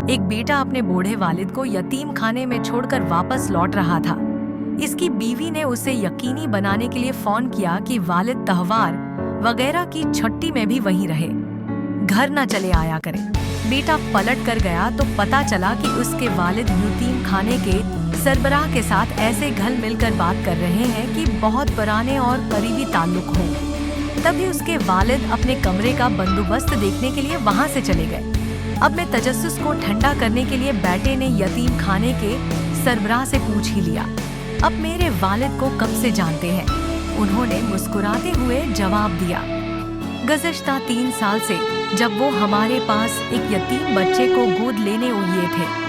एक बेटा अपने बूढ़े वालिद को यतीम खाने में छोड़कर वापस लौट रहा था। इसकी बीवी ने उसे यकीनी बनाने के लिए फोन किया कि वालिद तहवार वगैरह की छुट्टी में भी वहीं रहे, घर न चले आया करे। बेटा पलट कर गया तो पता चला कि उसके वालिद यतीम खाने के सरबराह के साथ ऐसे घल मिलकर बात कर रहे हैं कि बहुत पुराने और करीबी ताल्लुक हों। तभी उसके वालिद अपने कमरे का बंदोबस्त देखने के लिए वहां से चले गए। अब मैं तजस्सुस को ठंडा करने के लिए बेटे ने यतीम खाने के सरबराह से पूछ ही लिया, अब मेरे वालिद को कब से जानते हैं? उन्होंने मुस्कुराते हुए जवाब दिया, गुज़श्ता 3 साल से, जब वो हमारे पास एक यतीम बच्चे को गोद लेने आए थे।